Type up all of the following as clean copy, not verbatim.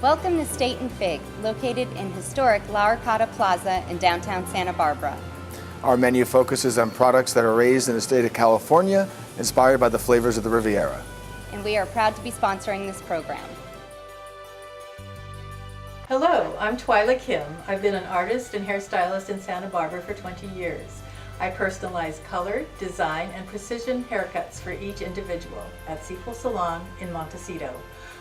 Welcome to State and Fig, located in historic La Arcada Plaza in downtown Santa Barbara. Our menu focuses on products that are raised in the state of California, inspired by the flavors of the Riviera. And we are proud to be sponsoring this program. Hello, I'm Twyla Kim. I've been an artist and hairstylist in Santa Barbara for 20 years. I personalize color, design, and precision haircuts for each individual at Sequel Salon in Montecito.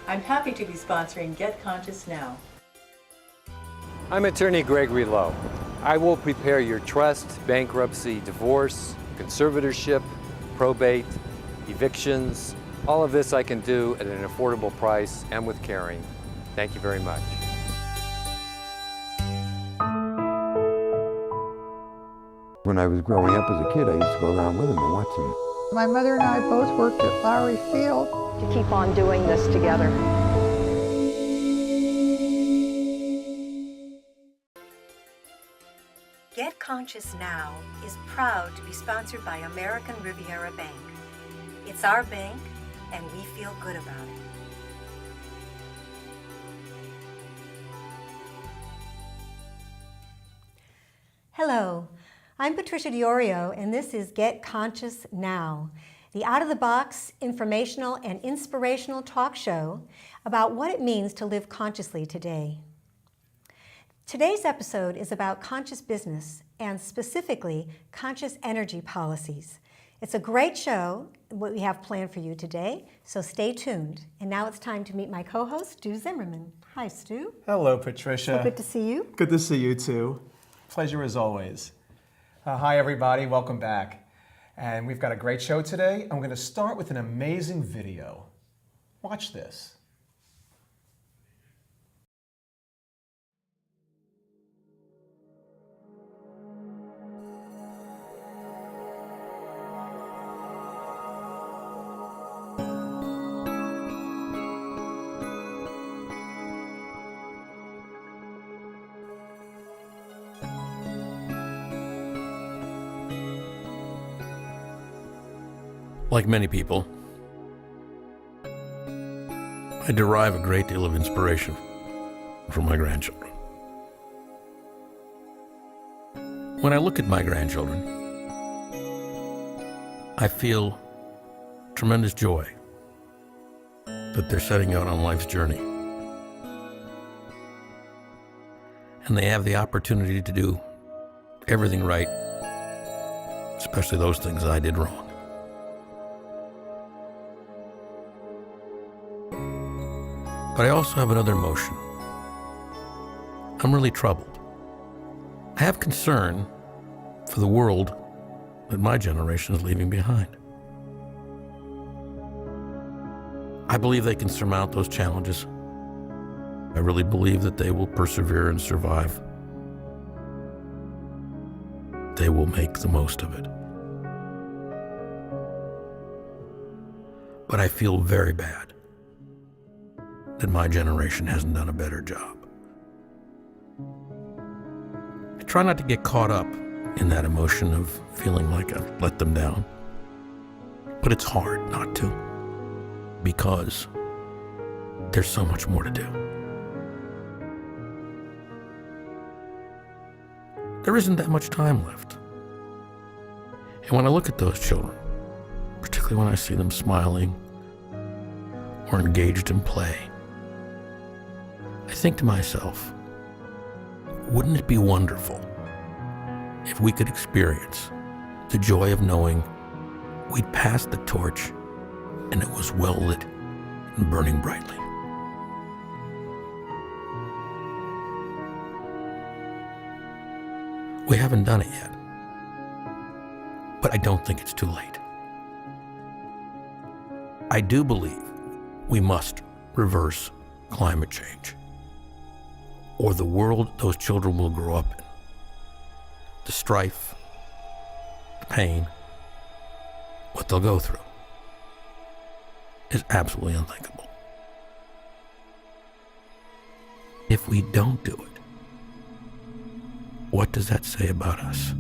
I'm happy to be sponsoring Get Conscious Now. I'm attorney Gregory Lowe. I will prepare your trust, bankruptcy, divorce, conservatorship, probate, evictions. All of this I can do at an affordable price and with caring. Thank you very much. When I was growing up as a kid, I used to go around with him and watch him. My mother and I both worked at Lowry Field. To keep on doing this together. Get Conscious Now is proud to be sponsored by American Riviera Bank. It's our bank, and we feel good about it. Hello, I'm Patricia DiOrio, and this is Get Conscious Now, the out-of-the-box, informational, and inspirational talk show about what it means to live consciously today. Today's episode is about conscious business and specifically conscious energy policies. It's a great show, what we have planned for you today, so stay tuned. And now it's time to meet my co-host, Stu Zimmerman. Hi, Stu. Hello, Patricia. So good to see you. Good to see you too. Pleasure as always. Hi, everybody. Welcome back. And we've got a great show today. I'm going to start with an amazing video. Watch this. Like many people, I derive a great deal of inspiration from my grandchildren. When I look at my grandchildren, I feel tremendous joy that they're setting out on life's journey. And they have the opportunity to do everything right, especially those things I did wrong. But I also have another emotion. I'm really troubled. I have concern for the world that my generation is leaving behind. I believe they can surmount those challenges. I really believe that they will persevere and survive. They will make the most of it. But I feel very bad that my generation hasn't done a better job. I try not to get caught up in that emotion of feeling like I've let them down. But it's hard not to, because there's so much more to do. There isn't that much time left. And when I look at those children, particularly when I see them smiling or engaged in play, I think to myself, wouldn't it be wonderful if we could experience the joy of knowing we'd passed the torch and it was well lit and burning brightly? We haven't done it yet, but I don't think it's too late. I do believe we must reverse climate change, or the world those children will grow up in, the strife, the pain, what they'll go through, is absolutely unthinkable. If we don't do it, what does that say about us?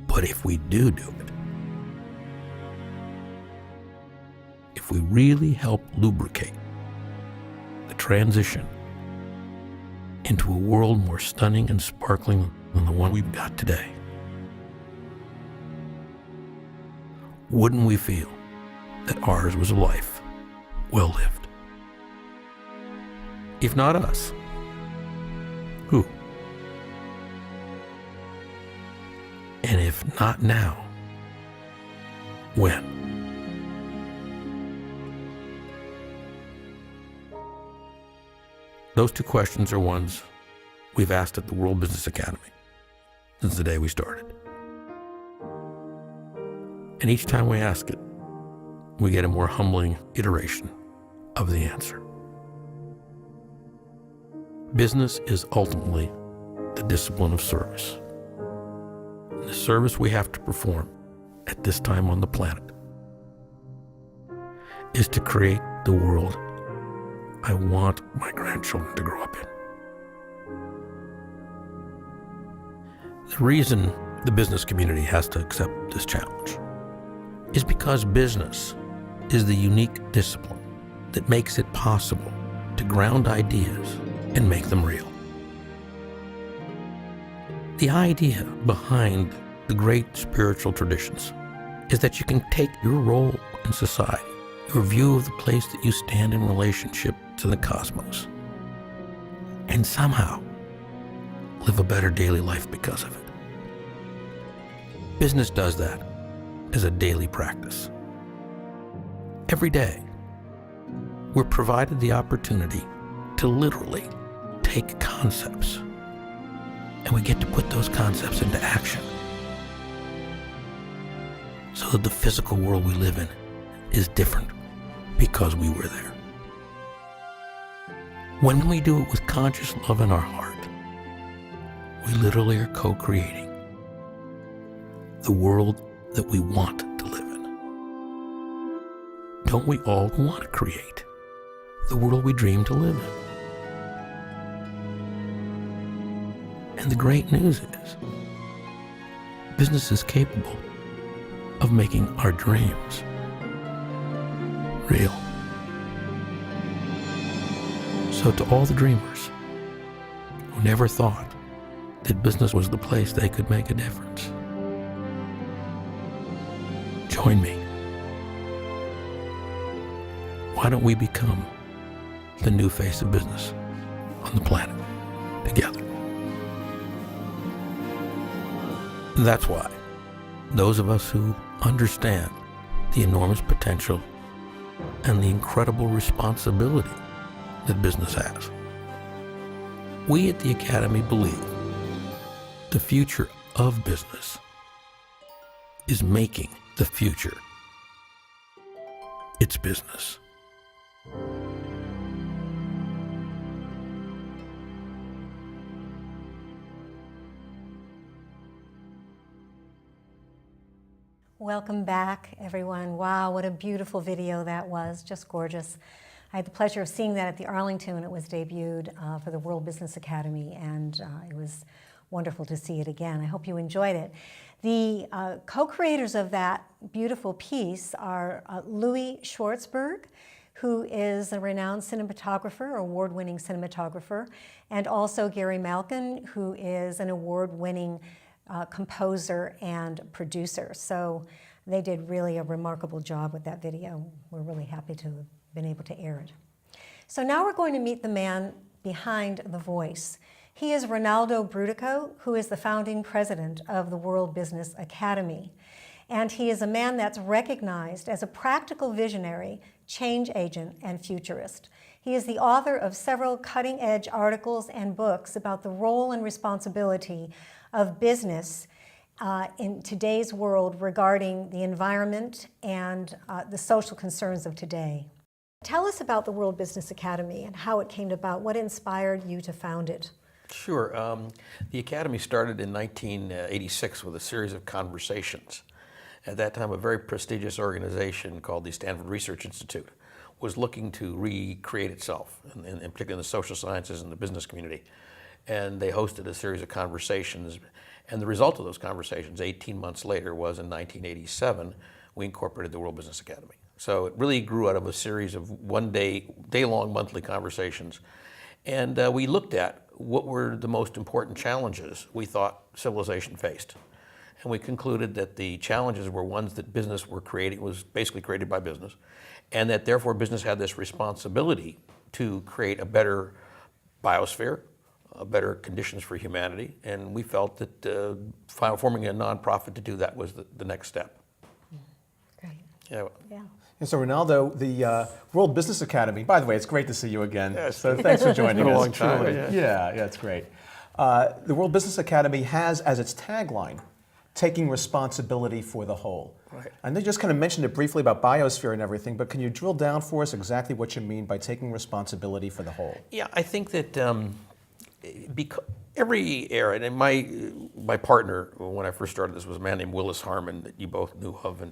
But if we do it, if if we really help lubricate the transition into a world more stunning and sparkling than the one we've got today, wouldn't we feel that ours was a life well lived? If not us, who? And if not now, when? Those two questions are ones we've asked at the World Business Academy since the day we started. And each time we ask it, we get a more humbling iteration of the answer. Business is ultimately the discipline of service. And the service we have to perform at this time on the planet is to create the world I want my grandchildren to grow up in. The reason the business community has to accept this challenge is because business is the unique discipline that makes it possible to ground ideas and make them real. The idea behind the great spiritual traditions is that you can take your role in society, your view of the place that you stand in relationship to the cosmos, and somehow live a better daily life because of it. Business does that as a daily practice. Every day, we're provided the opportunity to literally take concepts, and we get to put those concepts into action so that the physical world we live in is different because we were there. When we do it with conscious love in our heart, we literally are co-creating the world that we want to live in. Don't we all want to create the world we dream to live in? And the great news is, business is capable of making our dreams real. So to all the dreamers who never thought that business was the place they could make a difference, join me. Why don't we become the new face of business on the planet together? And that's why those of us who understand the enormous potential and the incredible responsibility that business has, we at the Academy believe the future of business is making the future its business. Welcome back, everyone. Wow, what a beautiful video that was. Just gorgeous. I had the pleasure of seeing that at the Arlington when it was debuted for the World Business Academy, and it was wonderful to see it again. I hope you enjoyed it. The co-creators of that beautiful piece are Louis Schwartzberg, who is a renowned cinematographer, award-winning cinematographer, and also Gary Malkin, who is an award-winning composer and producer. So they did really a remarkable job with that video. We're really happy to have been able to air it. So now we're going to meet the man behind the voice. He is Rinaldo Brutico, who is the founding president of the World Business Academy. And he is a man that's recognized as a practical visionary, change agent, and futurist. He is the author of several cutting-edge articles and books about the role and responsibility of business in today's world regarding the environment and the social concerns of today. Tell us about the World Business Academy and how it came about. What inspired you to found it? Sure. The Academy started in 1986 with a series of conversations. At that time, a very prestigious organization called the Stanford Research Institute was looking to recreate itself, in particular in the social sciences and the business community. And they hosted a series of conversations. And the result of those conversations, 18 months later, was in 1987, we incorporated the World Business Academy. So it really grew out of a series of day-long monthly conversations. And we looked at what were the most important challenges we thought civilization faced. And we concluded that the challenges were ones that business was basically created by business, and that therefore business had this responsibility to create a better biosphere, better conditions for humanity, and we felt that forming a nonprofit to do that was the next step. Great. Yeah. And so, Ronaldo, the World Business Academy, by the way, it's great to see you again. Yeah, so thanks for joining it's been us. a long time. Truly. Yeah, it's great. The World Business Academy has as its tagline, taking responsibility for the whole. Right. I know you just kind of mentioned it briefly about biosphere and everything, but can you drill down for us exactly what you mean by taking responsibility for the whole? Yeah, I think that every era, and my partner when I first started this was a man named Willis Harmon that you both knew of, and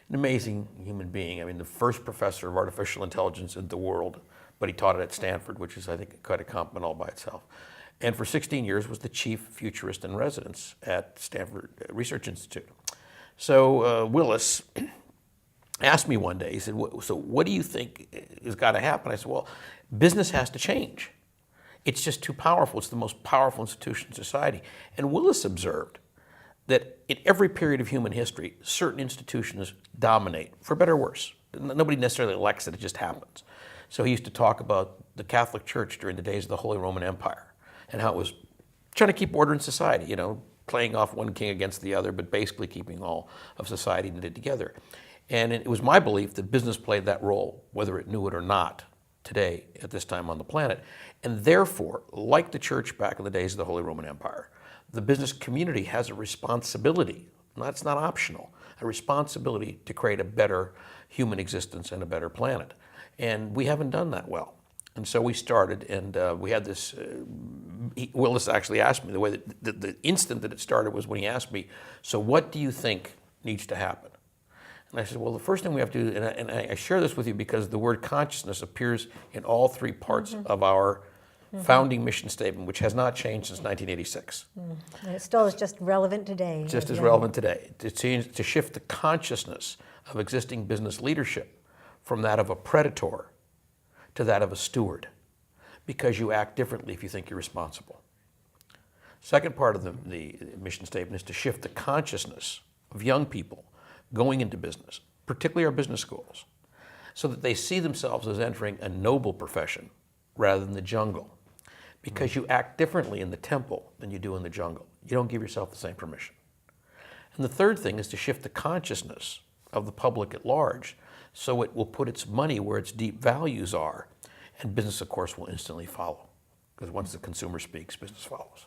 an amazing human being. I mean, the first professor of artificial intelligence in the world, but he taught it at Stanford, which is, I think, quite a compliment all by itself. And for 16 years was the chief futurist in residence at Stanford Research Institute. So Willis asked me one day, he said, so what do you think has got to happen? I said, well, business has to change. It's just too powerful. It's the most powerful institution in society. And Willis observed that in every period of human history, certain institutions dominate, for better or worse. Nobody necessarily elects it, it just happens. So he used to talk about the Catholic Church during the days of the Holy Roman Empire and how it was trying to keep order in society, playing off one king against the other, but basically keeping all of society knitted together. And it was my belief that business played that role, whether it knew it or not, today, at this time on the planet. And therefore, like the church back in the days of the Holy Roman Empire, the business community has a responsibility, that's not optional, a responsibility to create a better human existence and a better planet. And we haven't done that well. And so we started, and we had this, Willis actually asked me, the instant that it started was when he asked me, so what do you think needs to happen? And I said, well, the first thing we have to do, and I share this with you because the word consciousness appears in all three parts of our founding mission statement, which has not changed since 1986. And it still is just relevant today. Just as relevant today. To shift the consciousness of existing business leadership from that of a predator to that of a steward, because you act differently if you think you're responsible. Second part of the mission statement is to shift the consciousness of young people going into business, particularly our business schools, so that they see themselves as entering a noble profession rather than the jungle. Because you act differently in the temple than you do in the jungle. You don't give yourself the same permission. And the third thing is to shift the consciousness of the public at large so it will put its money where its deep values are, and business, of course, will instantly follow. Because once the consumer speaks, business follows.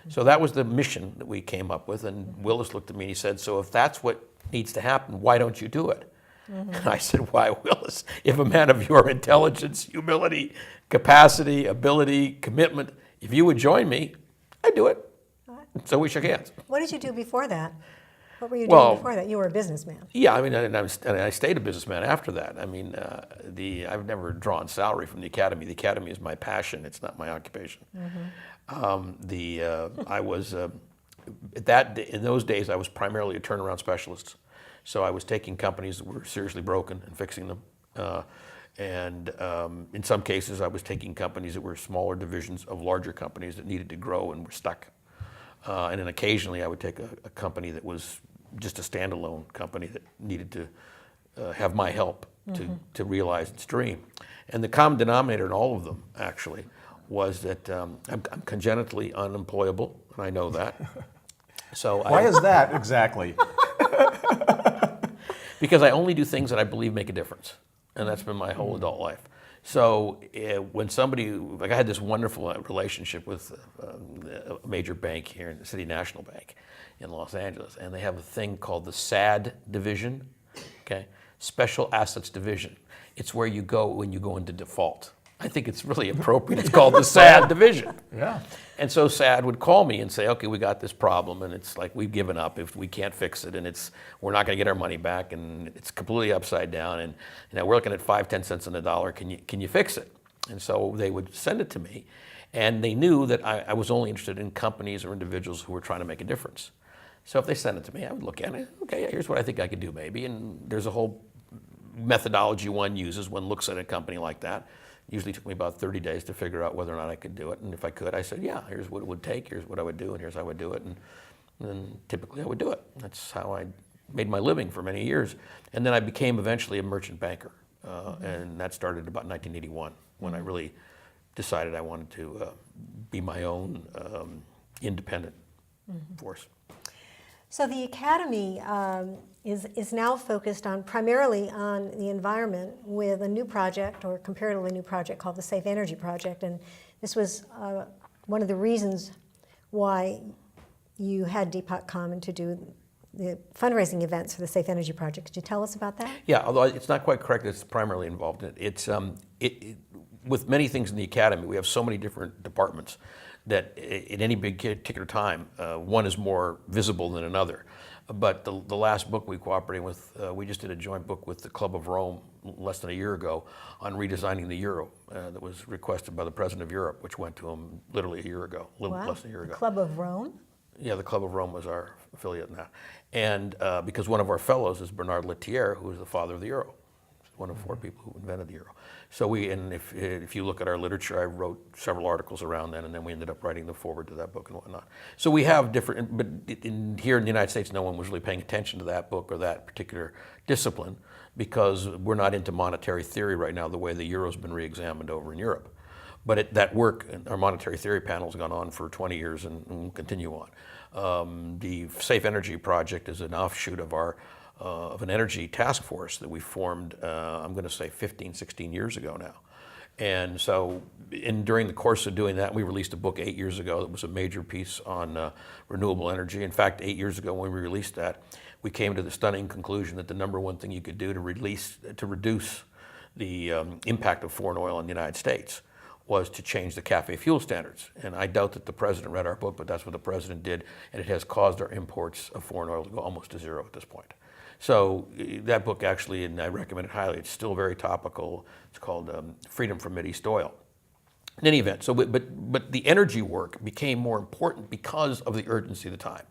So that was the mission that we came up with, and Willis looked at me and he said, so if that's what needs to happen, why don't you do it? And I said, why, Willis? If a man of your intelligence, humility, capacity, ability, commitment, if you would join me, I'd do it. So we shook hands. What did you do before that? What were you doing before that? You were a businessman. Yeah, I mean, and I stayed a businessman after that. I mean, I've never drawn salary from the academy. The academy is my passion. It's not my occupation. I was in those days I was primarily a turnaround specialist. So I was taking companies that were seriously broken and fixing them. In some cases, I was taking companies that were smaller divisions of larger companies that needed to grow and were stuck. And then occasionally I would take a company that was just a standalone company that needed to have my help to realize its dream. And the common denominator in all of them, actually, was that I'm congenitally unemployable, and I know that. So why is that exactly? Because I only do things that I believe make a difference, and that's been my whole adult life. So when somebody, like I had this wonderful relationship with a major bank here, the City National Bank in Los Angeles, and they have a thing called the SAD division, okay, Special Assets Division. It's where you go when you go into default. I think it's really appropriate. It's called the SAD division. Yeah. And so SAD would call me and say, okay, we got this problem, and it's like we've given up if we can't fix it, and we're not going to get our money back, and it's completely upside down, and we're looking at 5-10 cents on the dollar. Can you fix it? And so they would send it to me, and they knew that I was only interested in companies or individuals who were trying to make a difference. So if they sent it to me, I would look at it. Okay, here's what I think I could do maybe, and there's a whole methodology one uses. One looks at a company like that. Usually took me about 30 days to figure out whether or not I could do it. And if I could, I said, yeah, here's what it would take, here's what I would do, and here's how I would do it. And then typically I would do it. That's how I made my living for many years. And then I became eventually a merchant banker. And that started about 1981 when I really decided I wanted to be my own independent force. So the Academy is now focused on primarily on the environment with a new project, or comparatively new project, called the Safe Energy Project. And this was one of the reasons why you had Deepak Kaman to do the fundraising events for the Safe Energy Project. Could you tell us about that? Yeah, although it's not quite correct that it's primarily involved in it. It's with many things in the Academy, we have so many different departments that at any particular time, one is more visible than another. But the last book we cooperated with, we just did a joint book with the Club of Rome less than a year ago on redesigning the euro that was requested by the President of Europe, which went to him literally a year ago, less than a year ago. The Club of Rome? Yeah, the Club of Rome was our affiliate now. And because one of our fellows is Bernard Lettier, who is the father of the euro. One of 4 people who invented the euro. So and if you look at our literature, I wrote several articles around then, and then we ended up writing the foreword to that book and whatnot. So we have different, but here in the United States, no one was really paying attention to that book or that particular discipline because we're not into monetary theory right now the way the euro's been re-examined over in Europe. But that work, our monetary theory panel has gone on for 20 years and will continue on. The Safe Energy Project is an offshoot of of an energy task force that we formed, I'm going to say 15, 16 years ago now. And so during the course of doing that, we released a book 8 years ago that was a major piece on renewable energy. In fact, 8 years ago when we released that, we came to the stunning conclusion that the number one thing you could do to reduce the impact of foreign oil in the United States was to change the CAFE fuel standards. And I doubt that the president read our book, but that's what the president did, and it has caused our imports of foreign oil to go almost to zero at this point. So that book actually, and I recommend it highly, it's still very topical. It's called Freedom from Mideast Oil. In any event, so but the energy work became more important because of the urgency of the time.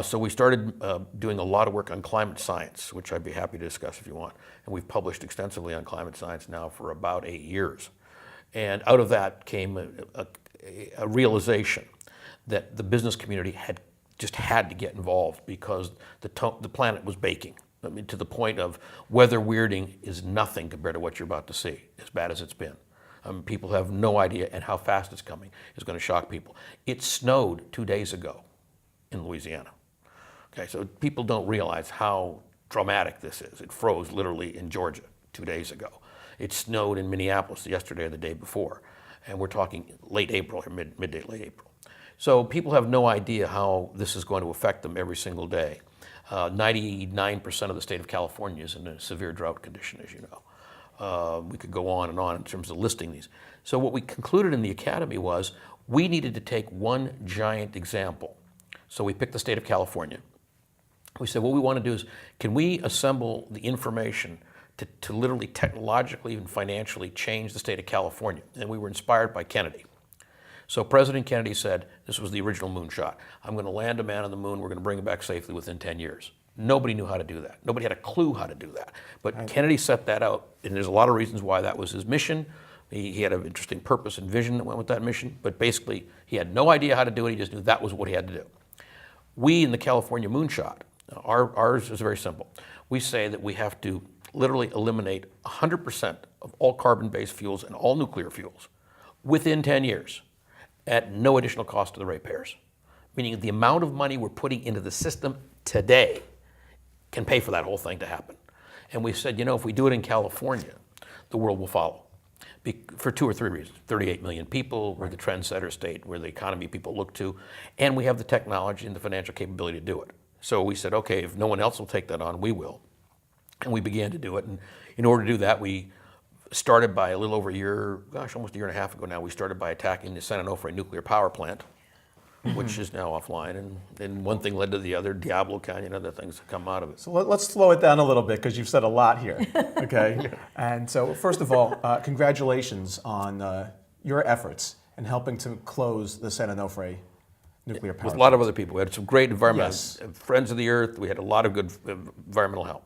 So we started doing a lot of work on climate science, which I'd be happy to discuss if you want. And we've published extensively on climate science now for about 8 years. And out of that came a realization that the business community had to get involved because the planet was baking. I mean, to the point of weather weirding is nothing compared to what you're about to see, as bad as it's been. People have no idea, and how fast it's coming is going to shock people. It snowed 2 days ago in Louisiana. Okay, so people don't realize how dramatic this is. It froze literally in Georgia 2 days ago. It snowed in Minneapolis yesterday or the day before, and we're talking late April or midday, late April. So people have no idea how this is going to affect them every single day. 99% of the state of California is in a severe drought condition, as you know. We could go on in terms of listing these. So what we concluded in the Academy was we needed to take one giant example. So we picked the state of California. We said what we want to do is, can we assemble the information to literally technologically and financially change the state of California? And we were inspired by Kennedy. So President Kennedy said, this was the original moonshot, I'm going to land a man on the moon, we're going to bring him back safely within 10 years. Nobody knew how to do that. Nobody had a clue how to do that. But Kennedy set that out, and there's a lot of reasons why that was his mission. He had an interesting purpose and vision that went with that mission, but basically he had no idea how to do it, he just knew that was what he had to do. We in the California Moonshot, ours is very simple. We say that we have to literally eliminate 100% of all carbon-based fuels and all nuclear fuels within 10 years. At no additional cost to the ratepayers, meaning the amount of money we're putting into the system today can pay for that whole thing to happen. And we said, if we do it in California, the world will follow. For 2 or 3 reasons. 38 million people, we're the trendsetter state, we're the economy people look to, and we have the technology and the financial capability to do it. So we said, okay, if no one else will take that on, we will. And we began to do it. And in order to do that, we started by a little over almost a year and a half ago now, we started by attacking the San Onofre nuclear power plant, which is now offline. And then one thing led to the other, Diablo Canyon, other things have come out of it. So let's slow it down a little bit because you've said a lot here, okay? And so first of all, congratulations on your efforts in helping to close the San Onofre nuclear power plant. With a lot of other people. We had some great environmental friends of the earth. We had a lot of good environmental help.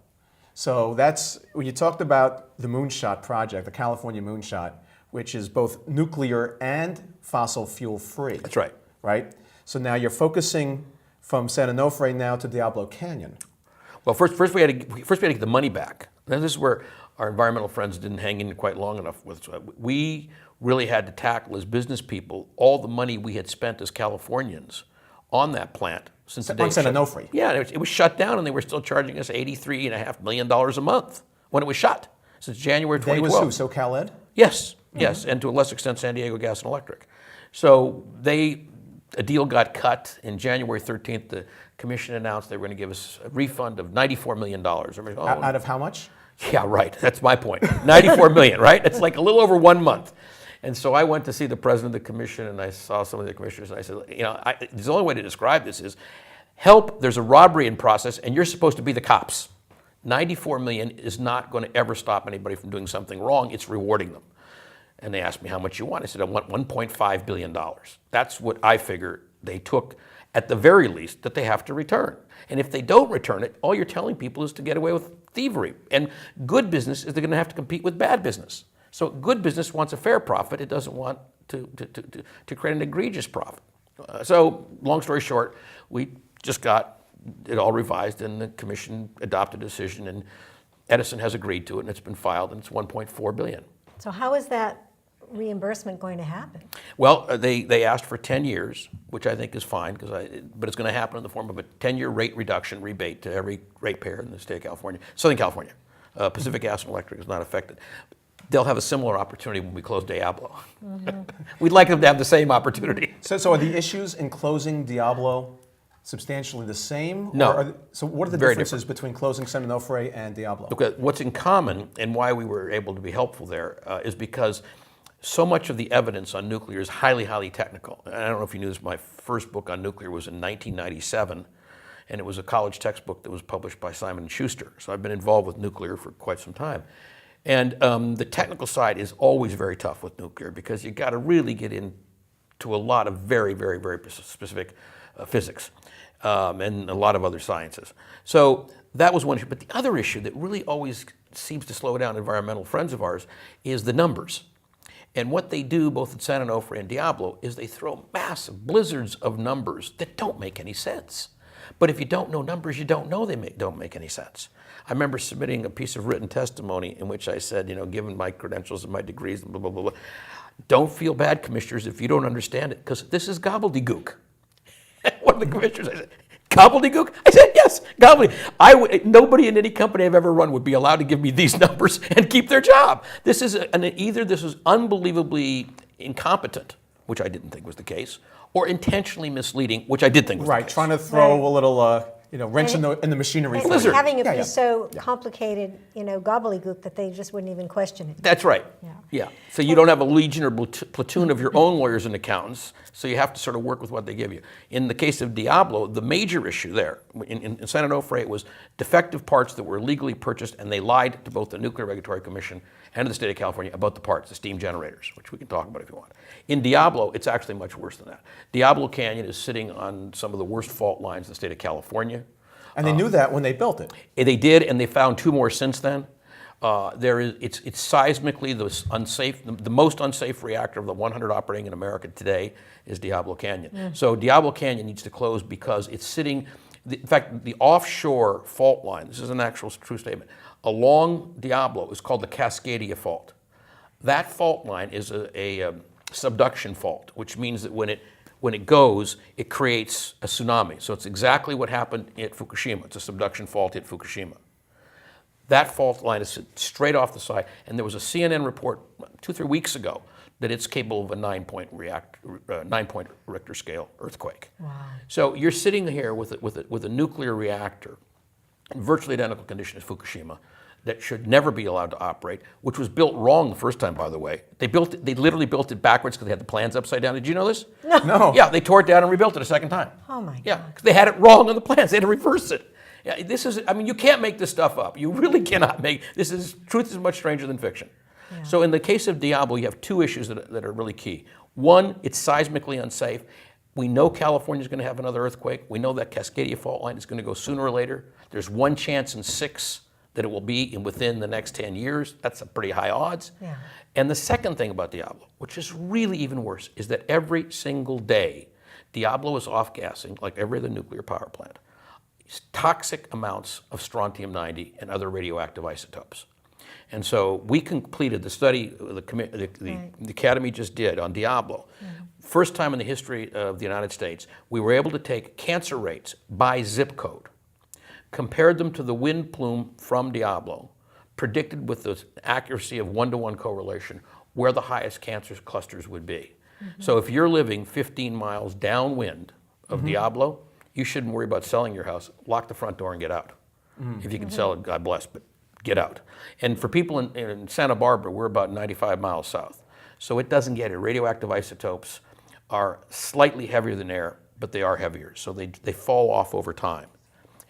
So that's, when you talked about the Moonshot project, the California Moonshot, which is both nuclear and fossil fuel free. That's right. Right? So now you're focusing from San Onofre now to Diablo Canyon. Well, first we had to get the money back. Now this is where our environmental friends didn't hang in quite long enough with. We really had to tackle as business people all the money we had spent as Californians on that plant since the day on San Onofre. Yeah, it was shut down, and they were still charging us $83.5 million a month when it was shut since January 2012. They was who? SoCal Ed? Yes, yes, and to a lesser extent, San Diego Gas and Electric. So a deal got cut. In January 13th, the commission announced they were going to give us a refund of $94 million. Out of how much? Yeah, right. That's my point. $94 million, right? It's like a little over 1 month. And so I went to see the president of the commission, and I saw some of the commissioners, and I said, the only way to describe this is, help, there's a robbery in process, and you're supposed to be the cops. $94 million is not going to ever stop anybody from doing something wrong. It's rewarding them. And they asked me how much you want. I said, I want $1.5 billion. That's what I figure they took, at the very least, that they have to return. And if they don't return it, all you're telling people is to get away with thievery. And good business is they're going to have to compete with bad business. So good business wants a fair profit. It doesn't want to create an egregious profit. So long story short, we just got it all revised, and the commission adopted a decision, and Edison has agreed to it, and it's been filed, and it's $1.4 billion. So how is that reimbursement going to happen? Well, they asked for 10 years, which I think is fine, but it's going to happen in the form of a 10-year rate reduction rebate to every ratepayer in the state of California, Southern California. Pacific Gas and Electric is not affected. They'll have a similar opportunity when we close Diablo. Mm-hmm. We'd like them to have the same opportunity. So are the issues in closing Diablo substantially the same? No. So what are the differences between closing San Onofre and Diablo? Look, what's in common, and why we were able to be helpful there, is because so much of the evidence on nuclear is highly, highly technical. And I don't know if you knew this, my first book on nuclear was in 1997, and it was a college textbook that was published by Simon & Schuster. So I've been involved with nuclear for quite some time. And the technical side is always very tough with nuclear, because you got to really get into a lot of very, very, very specific physics and a lot of other sciences. So that was one issue. But the other issue that really always seems to slow down environmental friends of ours is the numbers. And what they do both at San Onofre and Diablo is they throw massive blizzards of numbers that don't make any sense. But if you don't know numbers, you don't know they don't make any sense. I remember submitting a piece of written testimony in which I said, given my credentials and my degrees, and blah, blah, blah, blah, don't feel bad, commissioners, if you don't understand it, because this is gobbledygook. One of the commissioners, I said, gobbledygook? I said, yes, gobbledygook. Nobody in any company I've ever run would be allowed to give me these numbers and keep their job. This is either this is unbelievably incompetent, which I didn't think was the case, or intentionally misleading, which I did think was the case. Trying to throw a little wrench in the machinery. And having it be so complicated, gobbledygook, that they just wouldn't even question it. That's right. Yeah. So you don't have a legion or platoon of your own lawyers and accountants, so you have to sort of work with what they give you. In the case of Diablo, the major issue there, in San Onofre, it was defective parts that were illegally purchased, and they lied to both the Nuclear Regulatory Commission and to the state of California about the parts, the steam generators, which we can talk about if you want. In Diablo, it's actually much worse than that. Diablo Canyon is sitting on some of the worst fault lines in the state of California. And they knew that when they built it. They did, and they found two more since then. It's seismically the most unsafe reactor of the 100 operating in America today is Diablo Canyon. So Diablo Canyon needs to close because it's sitting, in fact, the offshore fault line, this is an actual true statement, along Diablo is called the Cascadia Fault. That fault line is a subduction fault, which means that when it goes, it creates a tsunami. So it's exactly what happened at Fukushima. It's a subduction fault at Fukushima. That fault line is straight off the side, and there was a CNN report 2-3 weeks ago that it's capable of a 9-point Richter scale earthquake. Wow. So you're sitting here with a nuclear reactor in virtually identical condition as Fukushima that should never be allowed to operate, which was built wrong the first time, by the way. They literally built it backwards because they had the plans upside down. Did you know this? No. Yeah, they tore it down and rebuilt it a second time. Oh my God. Yeah, because they had it wrong on the plans. They had to reverse it. Yeah, you can't make this stuff up. You really cannot truth is much stranger than fiction. Yeah. So in the case of Diablo, you have two issues that are really key. One, it's seismically unsafe. We know California's going to have another earthquake. We know that Cascadia fault line is going to go sooner or later. There's one chance in 6 that it will be within the next 10 years. That's a pretty high odds. Yeah. And the second thing about Diablo, which is really even worse, is that every single day, Diablo is off-gassing, like every other nuclear power plant, toxic amounts of strontium-90 and other radioactive isotopes. And so we completed the study the Academy just did on Diablo. First time in the history of the United States, we were able to take cancer rates by zip code, compared them to the wind plume from Diablo, predicted with the accuracy of 1-to-1 correlation where the highest cancer clusters would be. So if you're living 15 miles downwind of Diablo, you shouldn't worry about selling your house. Lock the front door and get out. If you can sell it, God bless, but get out. And for people in Santa Barbara, we're about 95 miles south. So it doesn't get it. Radioactive isotopes are slightly heavier than air, but they are heavier. So they fall off over time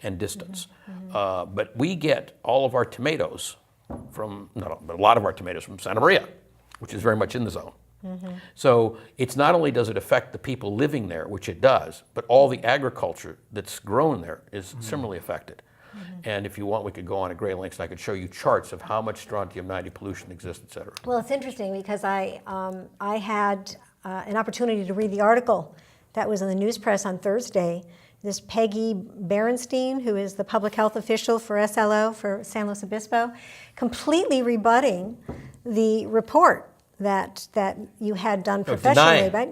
and distance. But we get all of our tomatoes from, but a lot of our tomatoes from Santa Maria, which is very much in the zone. So it's not only does it affect the people living there, which it does, but all the agriculture that's grown there is similarly affected. And if you want, we could go on at great lengths and I could show you charts of how much strontium-90 pollution exists, et cetera. Well, it's interesting because I had an opportunity to read the article that was in the news press on Thursday. This Peggy Berenstein, who is the public health official for SLO, for San Luis Obispo, completely rebutting the report that you had done professionally. Let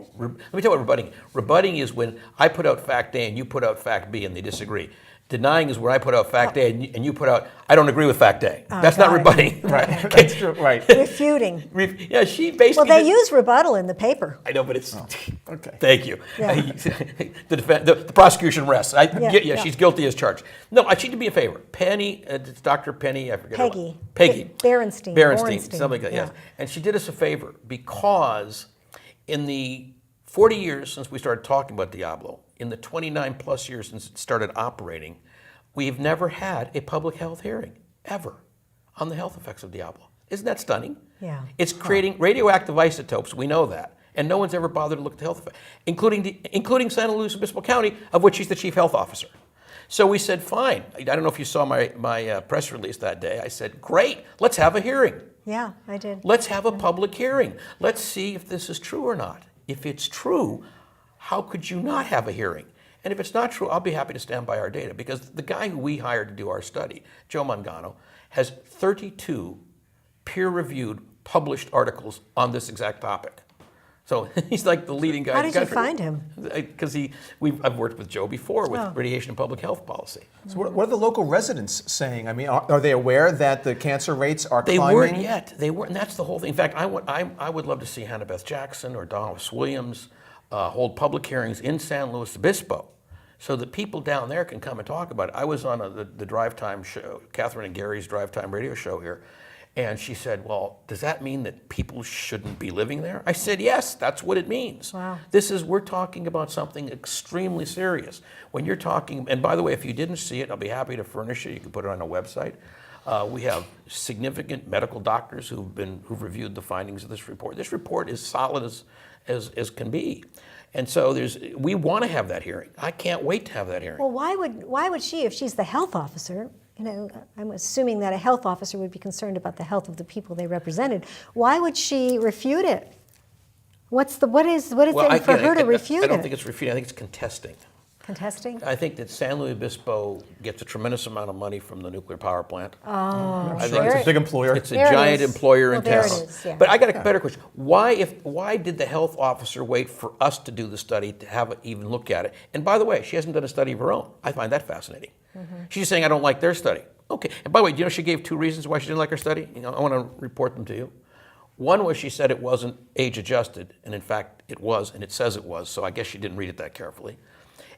me tell you what rebutting is. Rebutting is when I put out fact A and you put out fact B and they disagree. Denying is where I put out fact A and you put out, I don't agree with fact A. That's not rebutting. Right, that's true, right. Refuting. Yeah, she basically... Well, they use rebuttal in the paper. I know, but it's... Okay. Thank you. Yeah. The prosecution rests. Yeah. She's guilty as charged. No, she did me a favor. Penny, it's Dr. Penny, I forget her name. Peggy. Berenstein. Something like that, yes. And she did us a favor because in the 40 years since we started talking about Diablo, in the 29 plus years since it started operating, we've never had a public health hearing, ever, on the health effects of Diablo. Isn't that stunning? Yeah. It's creating radioactive isotopes, we know that, and no one's ever bothered to look at the health effects, including San Luis Obispo County, of which she's the chief health officer. So we said, fine. I don't know if you saw my press release that day. I said, great, let's have a hearing. Yeah, I did. Let's have a public hearing. Let's see if this is true or not. If it's true, how could you not have a hearing? And if it's not true, I'll be happy to stand by our data because the guy who we hired to do our study, Joe Mangano, has 32 peer-reviewed published articles on this exact topic. So he's like the leading guy. How did you find him? Because I've worked with Joe before with radiation and public health policy. So what are the local residents saying? I mean, are they aware that the cancer rates are climbing? They weren't yet. They weren't, and that's the whole thing. In fact, I would love to see Hannah Beth Jackson or Donis Williams hold public hearings in San Luis Obispo so that people down there can come and talk about it. I was on the Drive Time show, Catherine and Gary's Drive Time radio show here, and she said, well, does that mean that people shouldn't be living there? I said, yes, that's what it means. Wow. We're talking about something extremely serious. When you're talking, and by the way, if you didn't see it, I'll be happy to furnish it. You can put it on a website. We have significant medical doctors who've reviewed the findings of this report. This report is solid as can be. And so we want to have that hearing. I can't wait to have that hearing. Well, why would she, if she's the health officer, I'm assuming that a health officer would be concerned about the health of the people they represented. Why would she refute it? What is it for her to refute it? I don't think it's refuting. I think it's contesting. Contesting? I think that San Luis Obispo gets a tremendous amount of money from the nuclear power plant. Oh, it's a big employer. It's a giant employer in town. There it is, yeah. But I got a better question. Why did the health officer wait for us to do the study to have it even look at it? And by the way, she hasn't done a study of her own. I find that fascinating. She's saying, I don't like their study. Okay. And by the way, do you know she gave 2 reasons why she didn't like her study? I want to report them to you. One was she said it wasn't age adjusted, and in fact it was, and it says it was, so I guess she didn't read it that carefully.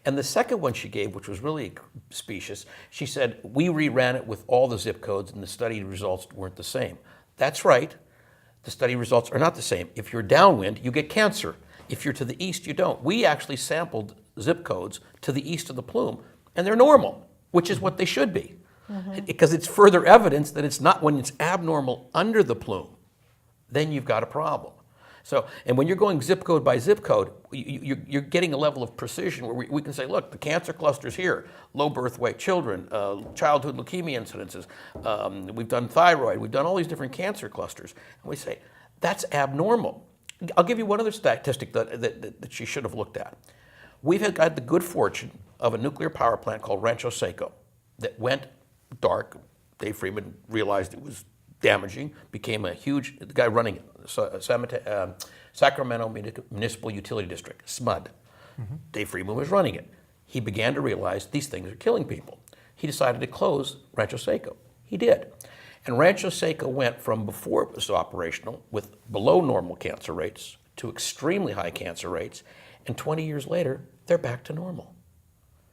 And the second one she gave, which was really specious, she said, we reran it with all the zip codes and the study results weren't the same. That's right. The study results are not the same. If you're downwind, you get cancer. If you're to the east, you don't. We actually sampled zip codes to the east of the plume, and they're normal, which is what they should be. Because it's further evidence that it's not when it's abnormal under the plume, then you've got a problem. So, and when you're going zip code by zip code, you're getting a level of precision where we can say, look, the cancer clusters here, low birth weight children, childhood leukemia incidences, we've done thyroid, we've done all these different cancer clusters, and we say, that's abnormal. I'll give you one other statistic that she should have looked at. We've had the good fortune of a nuclear power plant called Rancho Seco that went dark. Dave Freeman realized it was damaging, became a huge, the guy running it, Sacramento Municipal Utility District, SMUD. Dave Freeman was running it. He began to realize these things are killing people. He decided to close Rancho Seco. He did. And Rancho Seco went from before it was operational with below normal cancer rates to extremely high cancer rates, and 20 years later, they're back to normal.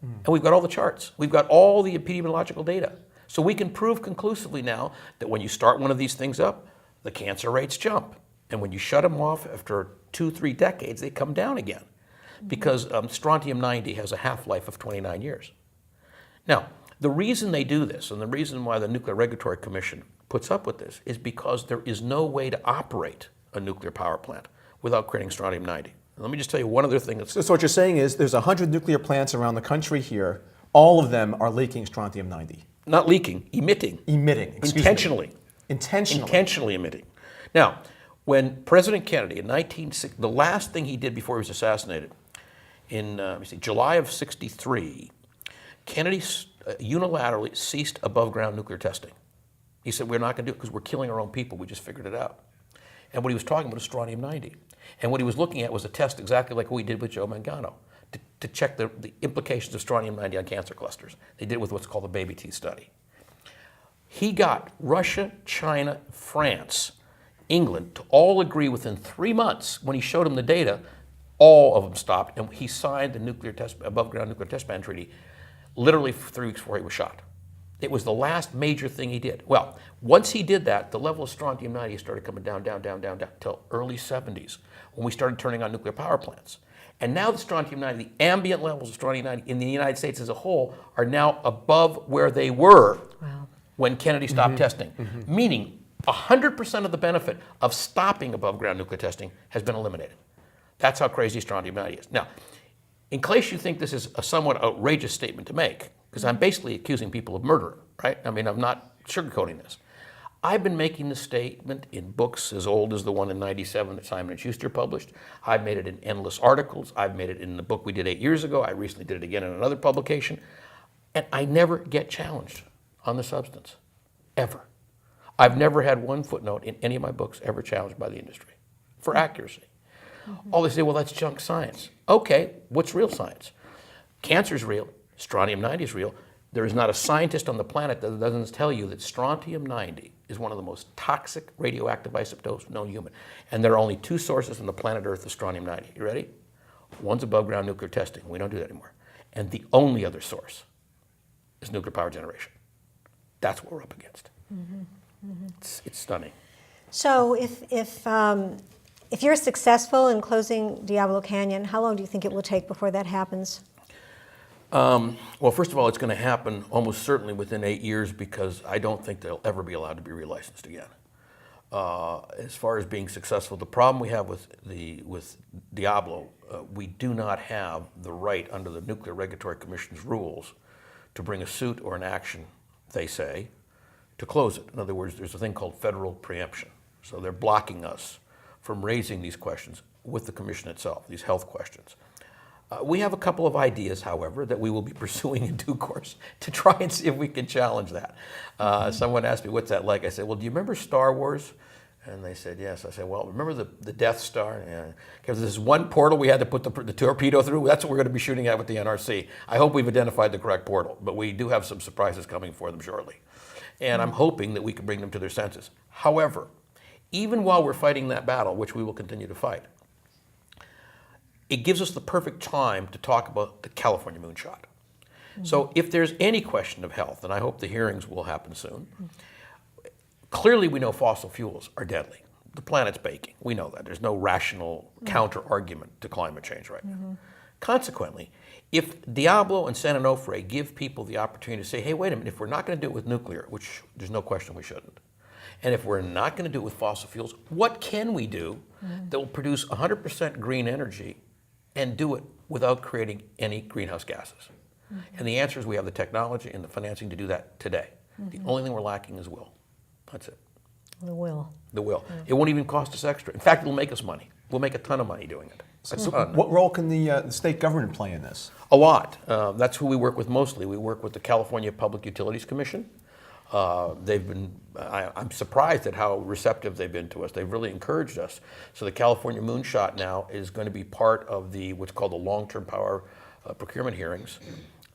And we've got all the charts. We've got all the epidemiological data. So we can prove conclusively now that when you start one of these things up, the cancer rates jump. And when you shut them off after 2-3 decades, they come down again. Because strontium-90 has a half-life of 29 years. Now, the reason they do this, and the reason why the Nuclear Regulatory Commission puts up with this, is because there is no way to operate a nuclear power plant without creating strontium-90. Let me just tell you one other thing. So what you're saying is there's 100 nuclear plants around the country here. All of them are leaking strontium-90. Not leaking, emitting. Emitting, Intentionally. Intentionally emitting. Now, when President Kennedy in the last thing he did before he was assassinated, in July of '63, Kennedy unilaterally ceased above ground nuclear testing. He said, we're not going to do it because we're killing our own people. We just figured it out. And what he was talking about was strontium-90. And what he was looking at was a test exactly like we did with Joe Mangano to check the implications of strontium-90 on cancer clusters. They did it with what's called the baby T study. He got Russia, China, France, England to all agree within 3 months when he showed them the data, all of them stopped, and he signed the above ground nuclear test ban treaty literally 3 weeks before he was shot. It was the last major thing he did. Well, once he did that, the level of strontium-90 started coming down, until early 70s, when we started turning on nuclear power plants. And now the strontium-90, the ambient levels of strontium-90 in the United States as a whole are now above where they were when Kennedy stopped testing. Meaning 100% of the benefit of stopping above ground nuclear testing has been eliminated. That's how crazy strontium-90 is. Now, in case you think this is a somewhat outrageous statement to make, because I'm basically accusing people of murder, right? I mean, I'm not sugarcoating this. I've been making this statement in books as old as the one in '97 that Simon & Schuster published. I've made it in endless articles. I've made it in the book we did 8 years ago. I recently did it again in another publication. And I never get challenged on the substance, ever. I've never had one footnote in any of my books ever challenged by the industry for accuracy. All they say, well, that's junk science. Okay, what's real science? Cancer's real. Strontium-90 is real. There is not a scientist on the planet that doesn't tell you that strontium-90 is one of the most toxic radioactive isotopes known to human. And there are only 2 sources on the planet Earth of strontium-90. You ready? One's above ground nuclear testing. We don't do that anymore. And the only other source is nuclear power generation. That's what we're up against. It's stunning. So if you're successful in closing Diablo Canyon, how long do you think it will take before that happens? Well, first of all, it's going to happen almost certainly within 8 years because I don't think they'll ever be allowed to be relicensed again. As far as being successful, the problem we have with Diablo, we do not have the right under the Nuclear Regulatory Commission's rules to bring a suit or an action, they say, to close it. In other words, there's a thing called federal preemption. So they're blocking us from raising these questions with the commission itself, these health questions. We have a couple of ideas, however, that we will be pursuing in due course to try and see if we can challenge that. Someone asked me, what's that like? I said, well, do you remember Star Wars? And they said, yes. I said, well, remember the Death Star? Yeah. Because there's one portal we had to put the torpedo through. That's what we're going to be shooting at with the NRC. I hope we've identified the correct portal, but we do have some surprises coming for them shortly. And I'm hoping that we can bring them to their senses. However, even while we're fighting that battle, which we will continue to fight, it gives us the perfect time to talk about the California Moonshot. So if there's any question of health, and I hope the hearings will happen soon, clearly we know fossil fuels are deadly. The planet's baking. We know that. There's no rational counter-argument to climate change right now. Consequently, if Diablo and San Onofre give people the opportunity to say, hey, wait a minute, if we're not going to do it with nuclear, which there's no question we shouldn't, And if we're not going to do it with fossil fuels, what can we do that will produce 100% green energy and do it without creating any greenhouse gases? And the answer is we have the technology and the financing to do that today. The only thing we're lacking is will. That's it. The will. The will. It won't even cost us extra. In fact, it'll make us money. We'll make a ton of money doing it. So what role can the state government play in this? A lot. That's who we work with mostly. We work with the California Public Utilities Commission. They've been, I'm surprised at how receptive they've been to us. They've really encouraged us. So the California Moonshot now is going to be part of the what's called the long-term power procurement hearings.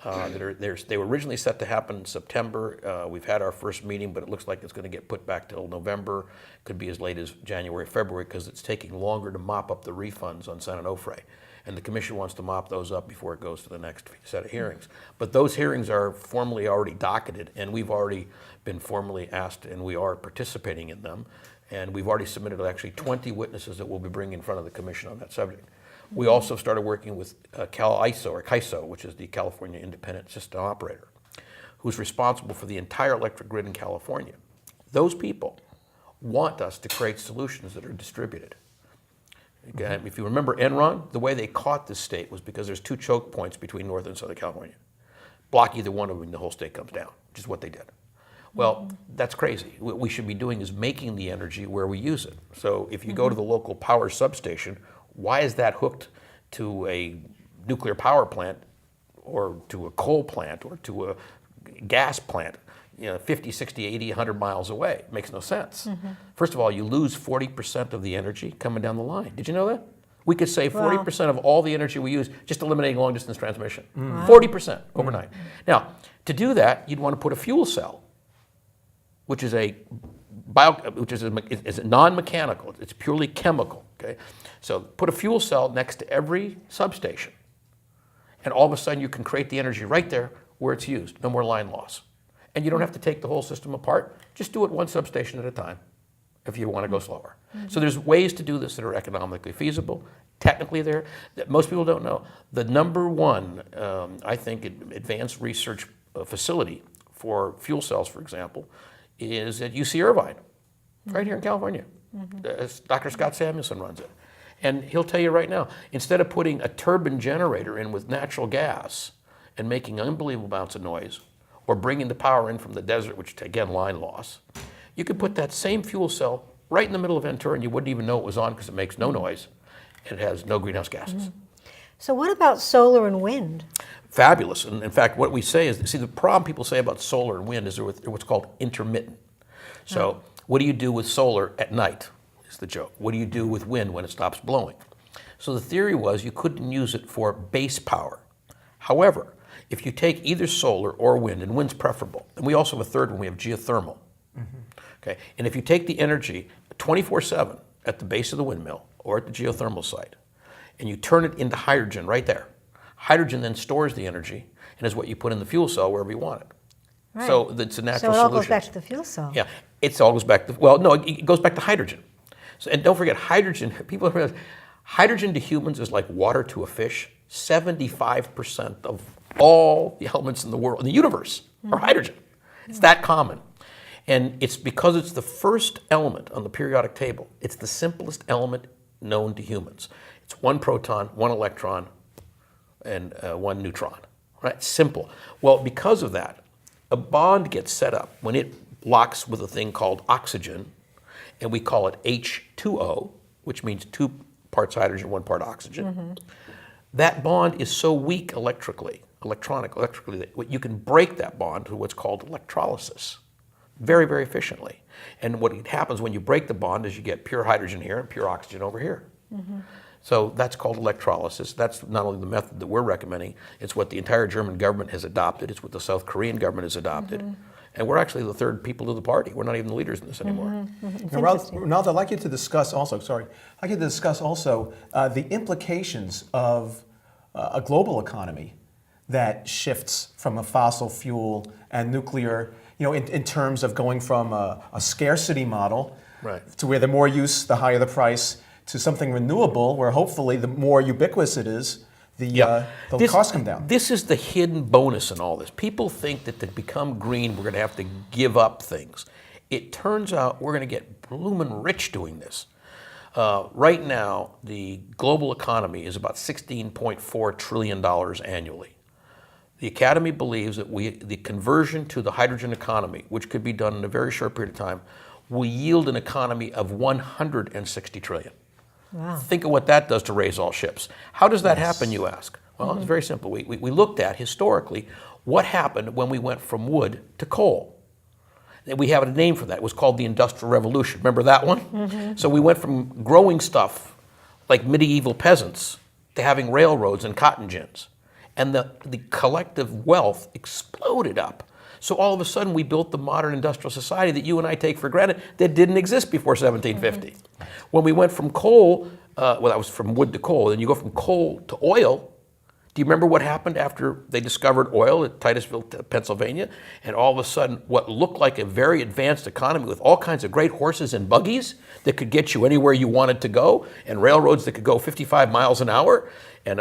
They were originally set to happen in September. We've had our first meeting, but it looks like it's going to get put back till November. Could be as late as January, February, because it's taking longer to mop up the refunds on San Onofre. And the commission wants to mop those up before it goes to the next set of hearings. But those hearings are formally already docketed, and we've already been formally asked, and we are participating in them. And we've already submitted actually 20 witnesses that we'll be bringing in front of the commission on that subject. We also started working with CAISO, which is the California Independent System Operator, who's responsible for the entire electric grid in California. Those people want us to create solutions that are distributed. Again, if you remember Enron, the way they caught this state was because there's 2 choke points between Northern and Southern California. Block either one of them and the whole state comes down, which is what they did. Well, that's crazy. What we should be doing is making the energy where we use it. So if you go to the local power substation, why is that hooked to a nuclear power plant or to a coal plant or to a gas plant, 50, 60, 80, 100 miles away? It makes no sense. First of all, you lose 40% of the energy coming down the line. Did you know that? We could save 40% of all the energy we use just eliminating long distance transmission. 40% overnight. Now, to do that, you'd want to put a fuel cell, which is non-mechanical. It's purely chemical. Okay, so put a fuel cell next to every substation, and all of a sudden you can create the energy right there where it's used. No more line loss, and you don't have to take the whole system apart. Just do it one substation at a time, if you want to go slower. So there's ways to do this that are economically feasible, technically there, that most people don't know. The number one, I think, advanced research facility for fuel cells, for example, is at UC Irvine, right here in California. Dr. Scott Samuelson runs it. And he'll tell you right now, instead of putting a turbine generator in with natural gas and making unbelievable amounts of noise, or bringing the power in from the desert, which again, line loss, you could put that same fuel cell right in the middle of Ventura and you wouldn't even know it was on because it makes no noise and it has no greenhouse gases. So what about solar and wind? Fabulous. And in fact, what we say is, see, the problem people say about solar and wind is they're what's called intermittent. So what do you do with solar at night is the joke. What do you do with wind when it stops blowing? So the theory was you couldn't use it for base power. However, if you take either solar or wind, and wind's preferable, and we also have a third one, we have geothermal. Okay, and if you take the energy 24/7 at the base of the windmill or at the geothermal site, and you turn it into hydrogen right there, hydrogen then stores the energy and is what you put in the fuel cell wherever you want it. Right. So it's a natural solution. So it all goes back to the fuel cell. Yeah, it all goes back to, well, no, it goes back to hydrogen. So, and don't forget, hydrogen, people don't realize, hydrogen to humans is like water to a fish. 75% of all the elements in the world, in the universe, are hydrogen. It's that common. And it's because it's the first element on the periodic table. It's the simplest element known to humans. It's 1 proton, 1 electron, and 1 neutron, right? Simple. Well, because of that, a bond gets set up when it locks with a thing called oxygen, and we call it H2O, which means 2 parts hydrogen, 1 part oxygen. That bond is so weak electrically, that you can break that bond through what's called electrolysis very, very efficiently. And what happens when you break the bond is you get pure hydrogen here and pure oxygen over here. So that's called electrolysis. That's not only the method that we're recommending, it's what the entire German government has adopted, it's what the South Korean government has adopted. And we're actually the third people to the party. We're not even the leaders in this anymore. Ronaldo, I'd like you to discuss also, the implications of a global economy that shifts from a fossil fuel and nuclear, in terms of going from a scarcity model to where the more use, the higher the price, to something renewable, where hopefully the more ubiquitous it is, the costs come down. This is the hidden bonus in all this. People think that to become green, we're going to have to give up things. It turns out we're going to get bloomin' rich doing this. Right now, the global economy is about $16.4 trillion annually. The Academy believes that the conversion to the hydrogen economy, which could be done in a very short period of time, will yield an economy of 160 trillion. Wow. Think of what that does to raise all ships. How does that happen, you ask? Well, it's very simple. We looked at, historically, what happened when we went from wood to coal. And we have a name for that. It was called the Industrial Revolution. Remember that one? So we went from growing stuff like medieval peasants to having railroads and cotton gins. And the collective wealth exploded up. So all of a sudden we built the modern industrial society that you and I take for granted that didn't exist before 1750. When we went from coal, well, that was from wood to coal, then you go from coal to oil. Do you remember what happened after they discovered oil at Titusville, Pennsylvania? And all of a sudden, what looked like a very advanced economy with all kinds of great horses and buggies that could get you anywhere you wanted to go, and railroads that could go 55 miles an hour, and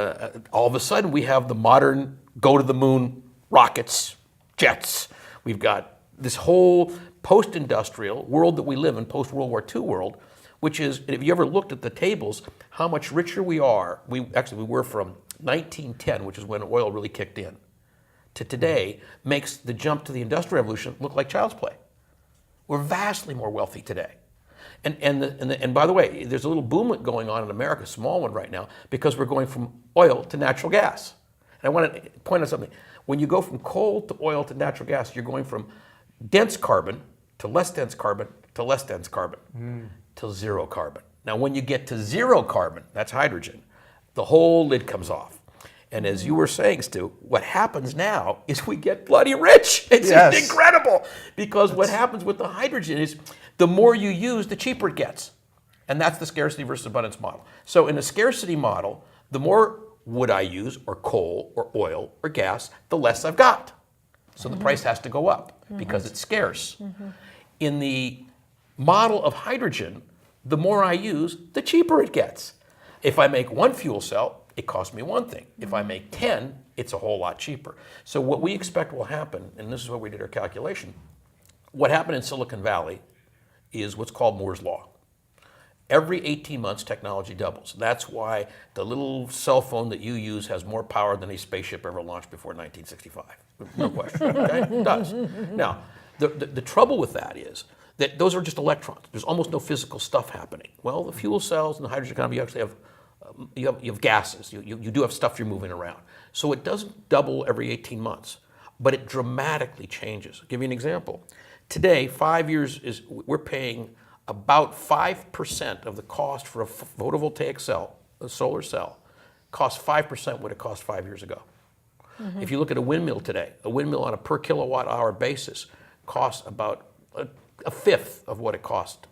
all of a sudden we have the modern go-to-the-moon rockets, jets. We've got this whole post-industrial world that we live in, post-World War II world, which is, if you ever looked at the tables, how much richer we are. We were from 1910, which is when oil really kicked in, to today, makes the jump to the Industrial Revolution look like child's play. We're vastly more wealthy today. And by the way, there's a little boom going on in America, a small one right now, because we're going from oil to natural gas. And I want to point out something. When you go from coal to oil to natural gas, you're going from dense carbon to less dense carbon to less dense carbon to zero carbon. Now, when you get to zero carbon, that's hydrogen, the whole lid comes off. And as you were saying, Stu, what happens now is we get bloody rich. It's incredible. Because what happens with the hydrogen is the more you use, the cheaper it gets. And that's the scarcity versus abundance model. So in a scarcity model, the more wood I use, or coal, or oil, or gas, the less I've got. So the price has to go up because it's scarce. In the model of hydrogen, the more I use, the cheaper it gets. If I make one fuel cell, it costs me one thing. If I make 10, it's a whole lot cheaper. So what we expect will happen, and this is what we did our calculation, what happened in Silicon Valley is what's called Moore's Law. Every 18 months, technology doubles. That's why the little cell phone that you use has more power than a spaceship ever launched before 1965. No question, okay? It does. Now, the trouble with that is that those are just electrons. There's almost no physical stuff happening. Well, the fuel cells and the hydrogen economy, you actually have you have gases. You do have stuff you're moving around. So it doesn't double every 18 months, but it dramatically changes. I'll give you an example. Today, 5 years we're paying about 5% of the cost for a photovoltaic cell, a solar cell, costs 5% what it cost 5 years ago. If you look at a windmill today, a windmill on a per kilowatt hour basis costs about a fifth of what it cost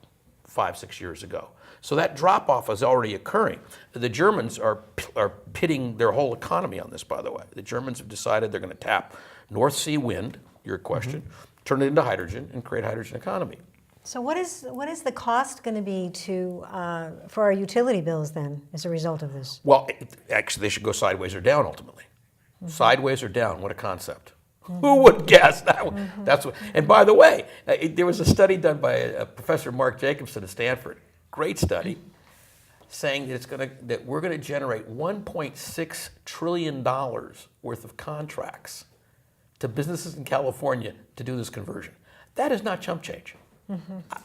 5-6 years ago. So that drop-off is already occurring. The Germans are pitting their whole economy on this, by the way. The Germans have decided they're going to tap North Sea wind, your question, turn it into hydrogen, and create a hydrogen economy. So what is the cost going to be for our utility bills then as a result of this? Well, actually, they should go sideways or down ultimately. Sideways or down, what a concept. Who would guess that one? That's what. And by the way, there was a study done by Professor Mark Jacobson at Stanford, great study, saying that we're going to generate $1.6 trillion worth of contracts to businesses in California to do this conversion. That is not chump change.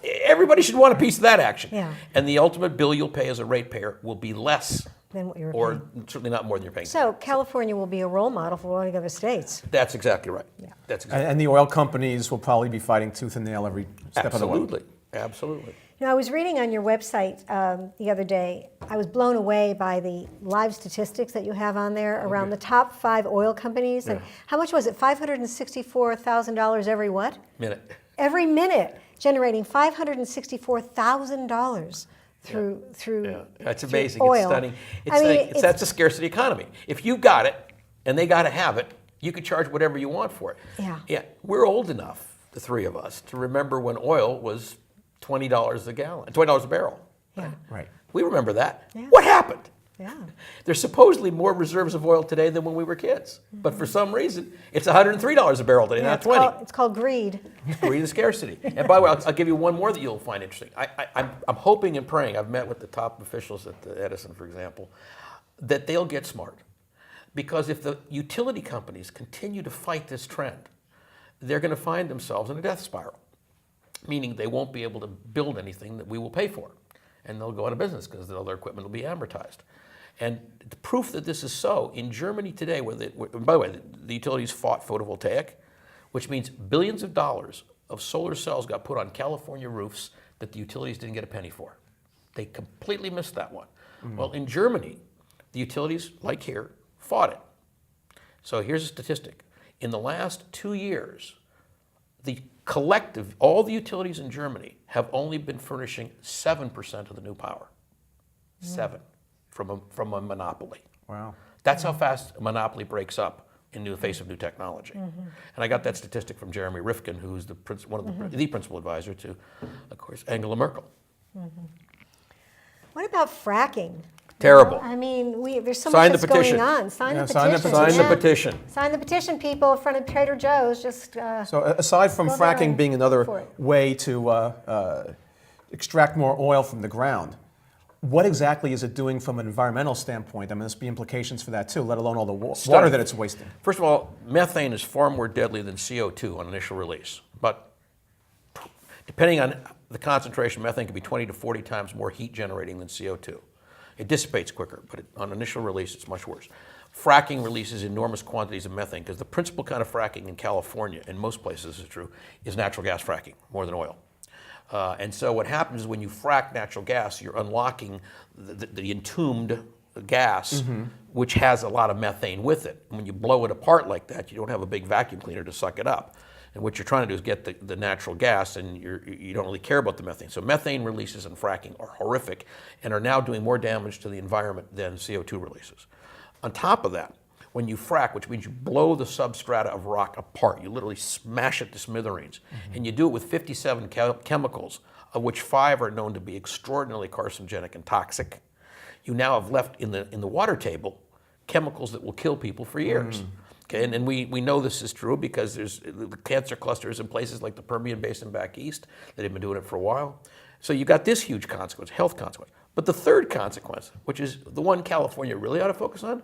Everybody should want a piece of that action. Yeah. And the ultimate bill you'll pay as a ratepayer will be less than what you're or paying. certainly not more than you're paying. So California will be a role model for all the other states. That's exactly right. Yeah. That's exactly and the oil companies will probably be fighting tooth and nail every step of the way. Absolutely. Absolutely. You know, I was reading on your website the other day, I was blown away by the live statistics that you have on there around the top 5 oil companies. And how much was it? $564,000 every what? Minute. Every minute, generating $564,000 through That's amazing. Oil. It's stunning. That's a scarcity economy. If you got it and they got to have it, you could charge whatever you want for it. Yeah. We're old enough, the three of us, to remember when oil was $20 a gallon, $20 a barrel. Yeah. Right. We remember that. Yeah. What happened? Yeah. There's supposedly more reserves of oil today than when we were kids. But for some reason, it's $103 a barrel today, not 20. It's called greed. Greed and scarcity. And by the way, I'll give you one more that you'll find interesting. I'm hoping and praying, I've met with the top officials at Edison, for example, that they'll get smart. Because if the utility companies continue to fight this trend, they're going to find themselves in a death spiral, meaning they won't be able to build anything that we will pay for. And they'll go out of business because all their equipment will be amortized. And the proof that this is so, in Germany today, by the way, the utilities fought photovoltaic, which means billions of dollars of solar cells got put on California roofs that the utilities didn't get a penny for. They completely missed that one. Well, in Germany, the utilities, like here, fought it. So here's a statistic. In the last 2 years, the collective, all the utilities in Germany have only been furnishing 7% of the new power. 7 from a monopoly. Wow. That's how fast a monopoly breaks up in the face of new technology. And I got that statistic from Jeremy Rifkin, who's the one of the principal advisor to, of course, Angela Merkel. What about fracking? Terrible. I mean, there's so Sign much the that's petition. going on. Sign the sign the petition. petition. Sign the petition. Sign the petition, people, in front of Trader Joe's. Just So aside from go there fracking and being for another it. way to extract more oil from the ground, what exactly is it doing from an environmental standpoint? I mean, there's be implications for that too, let alone all the water that it's wasting. First of all, methane is far more deadly than CO2 on initial release. But depending on the concentration, methane can be 20 to 40 times more heat generating than CO2. It dissipates quicker, but on initial release, it's much worse. Fracking releases enormous quantities of methane because the principal kind of fracking in California, and most places is true, is natural gas fracking, more than oil. And so what happens is when you frack natural gas, you're unlocking the entombed gas, which has a lot of methane with it. And when you blow it apart like that, you don't have a big vacuum cleaner to suck it up. And what you're trying to do is get the natural gas, and you don't really care about the methane. So methane releases in fracking are horrific and are now doing more damage to the environment than CO2 releases. On top of that, when you frack, which means you blow the substrata of rock apart, you literally smash it to smithereens, and you do it with 57 chemicals, of which 5 are known to be extraordinarily carcinogenic and toxic. You now have left in the water table chemicals that will kill people for years. Okay, and we know this is true because there's cancer clusters in places like the Permian Basin back east that have been doing it for a while. So you got this huge consequence, health consequence. But the third consequence, which is the one California really ought to focus on,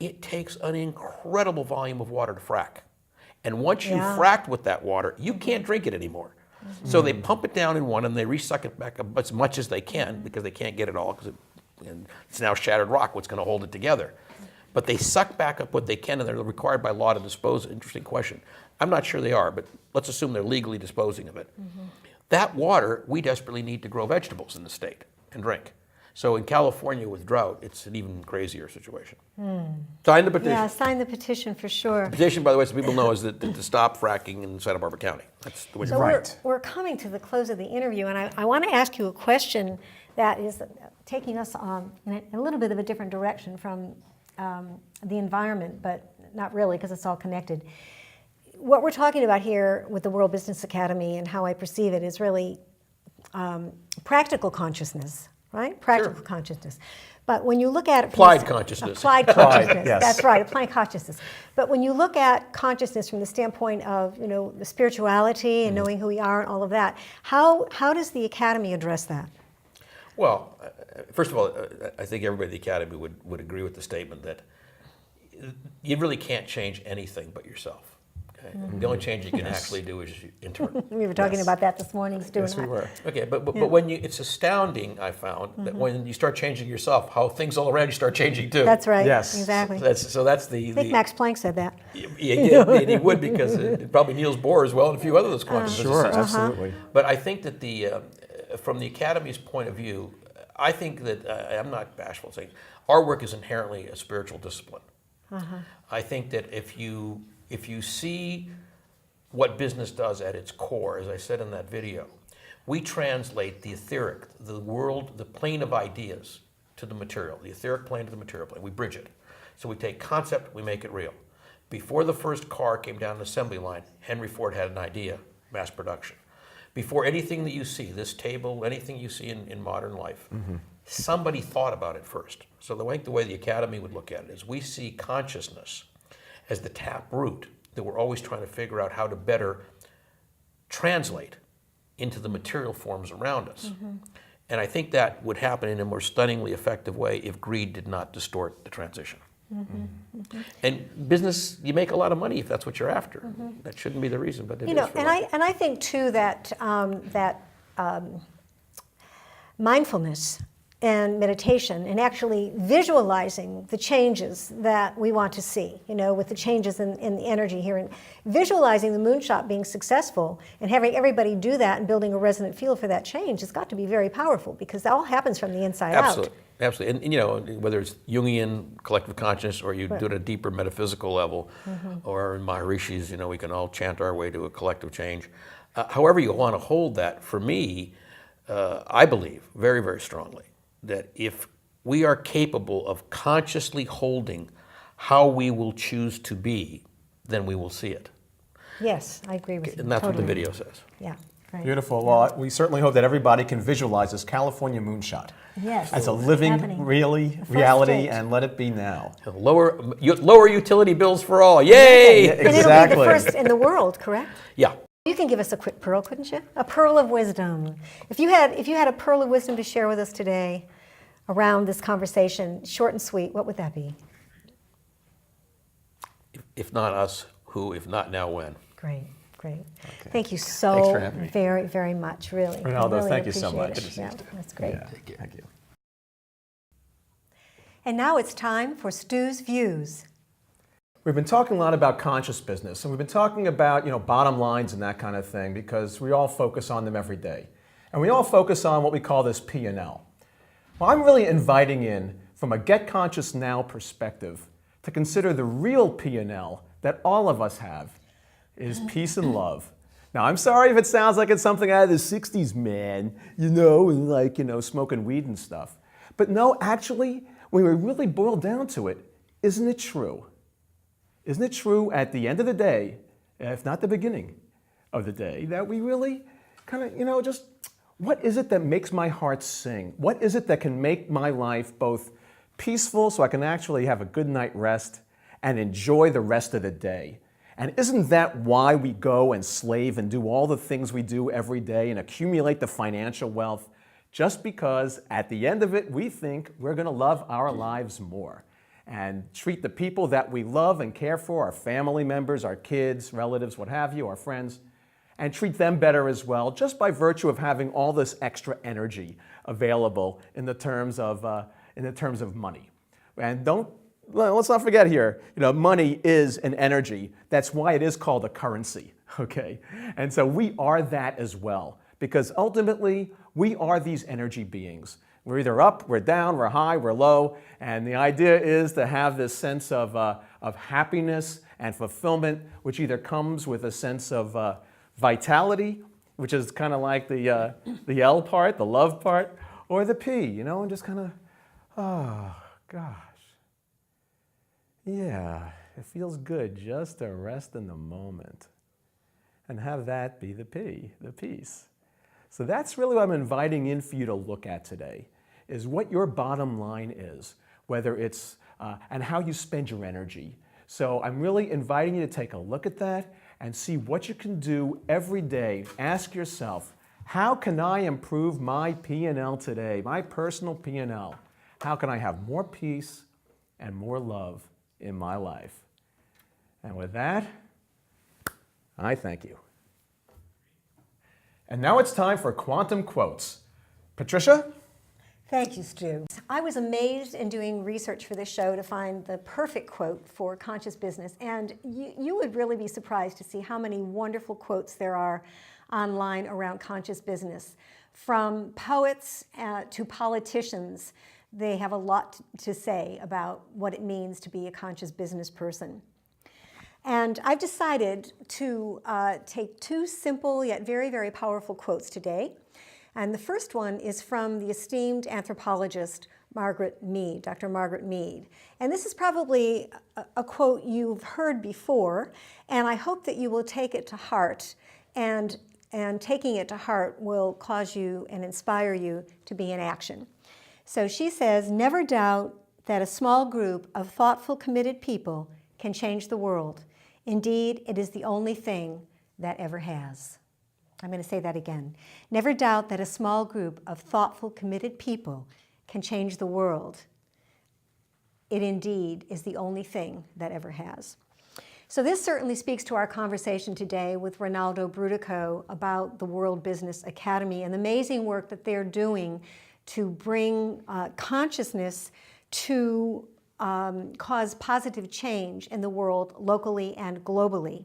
it takes an incredible volume of water to frack. And once you've fracked with that water, you can't drink it anymore. So they pump it down in one and they resuck it back up as much as they can because they can't get it all because it's now shattered rock, what's going to hold it together. But they suck back up what they can, and they're required by law to dispose. Interesting question. I'm not sure they are, but let's assume they're legally disposing of it. That water, we desperately need to grow vegetables in the state and drink. So in California with drought, it's an even crazier situation. Sign the petition. Yeah, sign the petition for sure. The petition, by the way, so people know, is that to stop fracking in Santa Barbara County. That's the way So we're coming to the close of the interview, and I want to ask you a question that is taking us in a little bit of a different direction from the environment, but not really because it's all connected. What we're talking about here with the World Business Academy and how I perceive it is really practical consciousness, right? Practical consciousness. But when you look at it... Applied consciousness. Applied consciousness, yes. That's right, applied consciousness. But when you look at consciousness from the standpoint of, the spirituality and knowing who we are and all of that, how does the Academy address that? Well, first of all, I think everybody at the Academy would agree with the statement that you really can't change anything but yourself. Okay? The only change you can actually do is internal. We were talking about that this morning, Stu and I. Yes, we were. Okay, but when it's astounding, I found, that when you start changing yourself, how things all around you start changing too. That's right. Yes. Exactly. So that's the... I think Max Planck said that. Yeah, and he would, because probably Niels Bohr as well, and a few others quantum physicists. Sure, absolutely. But I think that from the Academy's point of view, I think that, I'm not bashful saying, our work is inherently a spiritual discipline. I think that if you see what business does at its core, as I said in that video, we translate the etheric, the world, the plane of ideas to the material, the etheric plane to the material plane. We bridge it. So we take concept, we make it real. Before the first car came down an assembly line, Henry Ford had an idea, mass production. Before anything that you see, this table, anything you see in modern life, somebody thought about it first. So the way the Academy would look at it is we see consciousness as the tap root that we're always trying to figure out how to better translate into the material forms around us. And I think that would happen in a more stunningly effective way if greed did not distort the transition. And business, you make a lot of money if that's what you're after. That shouldn't be the reason, but it is. And I think too that mindfulness and meditation and actually visualizing the changes that we want to see, with the changes in the energy here, and visualizing the moonshot being successful and having everybody do that and building a resonant field for that change has got to be very powerful, because that all happens from the inside out. Absolutely. And whether it's Jungian collective consciousness or you do it at a deeper metaphysical level, or in Maharishi's, we can all chant our way to a collective change. However you want to hold that, for me, I believe very, very strongly that if we are capable of consciously holding how we will choose to be, then we will see it. Yes, I agree with you. And that's what the video says. Yeah. Right. Beautiful. Well, we certainly hope that everybody can visualize this California Moonshot as a living, reality, and let it be now. Lower utility bills for all. Yay! Exactly. And it'll be the first in the world, correct? Yeah. You can give us a quick pearl, couldn't you? A pearl of wisdom. If you had a pearl of wisdom to share with us today around this conversation, short and sweet, what would that be? If not us, who? If not now, when? Great. Okay. Thank you so very, very much, really. Ronaldo, really thank you so much. That's great. Yeah, thank you. And now it's time for Stu's Views. We've been talking a lot about conscious business, and we've been talking about bottom lines and that kind of thing, because we all focus on them every day. And we all focus on what we call this P&L. Well, I'm really inviting in, from a Get Conscious Now perspective, to consider the real P&L that all of us have is peace and love. Now, I'm sorry if it sounds like it's something out of the 60s, man, and smoking weed and stuff. But no, actually, when we really boil down to it, isn't it true? Isn't it true at the end of the day, if not the beginning of the day, that we really kind of, just what is it that makes my heart sing? What is it that can make my life both peaceful so I can actually have a good night rest and enjoy the rest of the day? And isn't that why we go and slave and do all the things we do every day and accumulate the financial wealth? Just because at the end of it, we think we're going to love our lives more and treat the people that we love and care for, our family members, our kids, relatives, what have you, our friends, and treat them better as well, just by virtue of having all this extra energy available in the terms of money. And let's not forget here, money is an energy. That's why it is called a currency, okay? And so we are that as well, because ultimately we are these energy beings. We're either up, we're down, we're high, we're low, and the idea is to have this sense of happiness and fulfillment, which either comes with a sense of vitality, which is kind of like the L part, the love part, or the P, and just kind of, oh, gosh. Yeah, it feels good just to rest in the moment and have that be the P, the peace. So that's really what I'm inviting in for you to look at today, is what your bottom line is, whether it's, and how you spend your energy. So I'm really inviting you to take a look at that and see what you can do every day. Ask yourself, how can I improve my P&L today, my personal P&L? How can I have more peace and more love in my life? And with that, I thank you. And now it's time for Quantum Quotes. Patricia? Thank you, Stu. I was amazed in doing research for this show to find the perfect quote for conscious business. And you would really be surprised to see how many wonderful quotes there are online around conscious business. From poets to politicians, they have a lot to say about what it means to be a conscious business person. And I've decided to take two simple yet very, very powerful quotes today. And the first one is from the esteemed anthropologist Margaret Mead, Dr. Margaret Mead. And this is probably a quote you've heard before, and I hope that you will take it to heart, and taking it to heart will cause you and inspire you to be in action. So she says, never doubt that a small group of thoughtful, committed people can change the world. Indeed, it is the only thing that ever has. I'm going to say that again. Never doubt that a small group of thoughtful, committed people can change the world. It indeed is the only thing that ever has. So this certainly speaks to our conversation today with Rinaldo Brutico about the World Business Academy and the amazing work that they're doing to bring consciousness to cause positive change in the world locally and globally.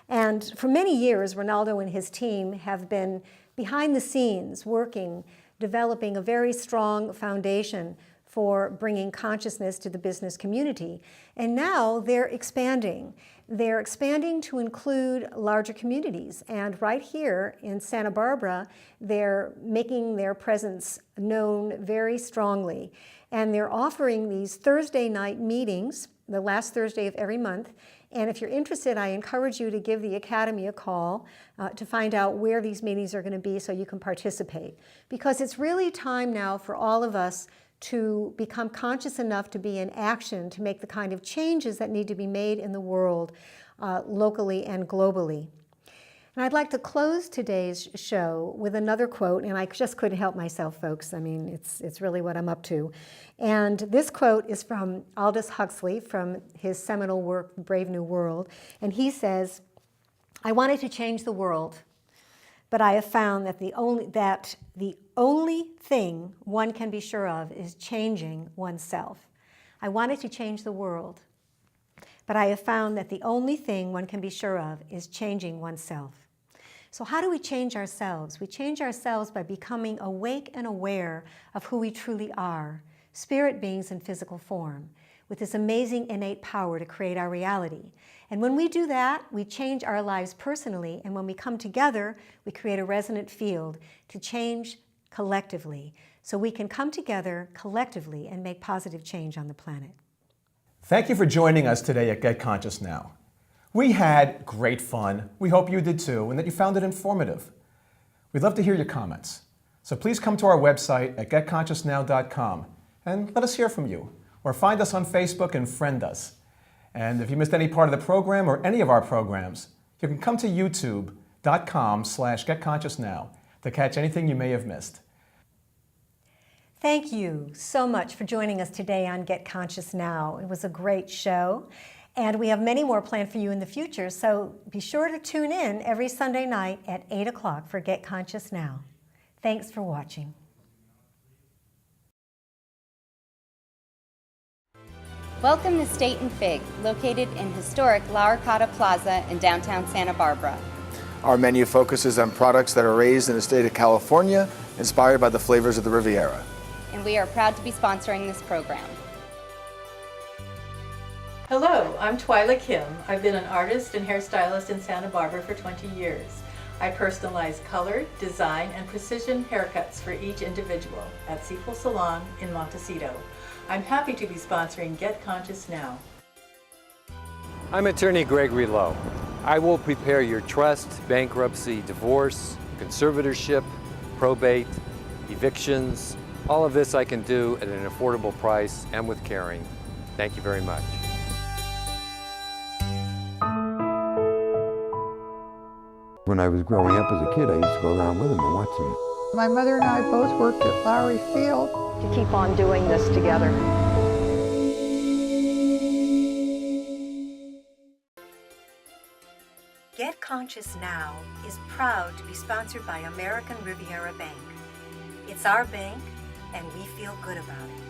And for many years, Ronaldo and his team have been behind the scenes working, developing a very strong foundation for bringing consciousness to the business community. And now they're expanding. They're expanding to include larger communities. And right here in Santa Barbara, they're making their presence known very strongly. And they're offering these Thursday night meetings, the last Thursday of every month. And if you're interested, I encourage you to give the Academy a call to find out where these meetings are going to be so you can participate. Because it's really time now for all of us to become conscious enough to be in action to make the kind of changes that need to be made in the world locally and globally. And I'd like to close today's show with another quote, and I just couldn't help myself, folks. I mean, it's really what I'm up to. And this quote is from Aldous Huxley from his seminal work, Brave New World. And he says, "I wanted to change the world, but I have found that the only thing one can be sure of is changing oneself." I wanted to change the world, but I have found that the only thing one can be sure of is changing oneself. So how do we change ourselves? We change ourselves by becoming awake and aware of who we truly are, spirit beings in physical form, with this amazing innate power to create our reality. And when we do that, we change our lives personally, and when we come together, we create a resonant field to change collectively, so we can come together collectively and make positive change on the planet. Thank you for joining us today at Get Conscious Now. We had great fun. We hope you did too, and that you found it informative. We'd love to hear your comments. So please come to our website at getconsciousnow.com and let us hear from you, or find us on Facebook and friend us. And if you missed any part of the program or any of our programs, you can come to youtube.com/getconsciousnow to catch anything you may have missed. Thank you so much for joining us today on Get Conscious Now. It was a great show, and we have many more planned for you in the future, so be sure to tune in every Sunday night at 8 o'clock for Get Conscious Now. Thanks for watching. Welcome to State and Fig, located in historic La Arcada Plaza in downtown Santa Barbara. Our menu focuses on products that are raised in the state of California, inspired by the flavors of the Riviera. And we are proud to be sponsoring this program. Hello, I'm Twyla Kim. I've been an artist and hairstylist in Santa Barbara for 20 years. I personalize color, design, and precision haircuts for each individual at Sequel Salon in Montecito. I'm happy to be sponsoring Get Conscious Now. I'm attorney Gregory Lowe. I will prepare your trust, bankruptcy, divorce, conservatorship, probate, evictions. All of this I can do at an affordable price and with caring. Thank you very much. When I was growing up as a kid, I used to go around with him and watch him. My mother and I both worked at Lowry Field. To keep on doing this together. Get Conscious Now is proud to be sponsored by American Riviera Bank. It's our bank, and we feel good about it.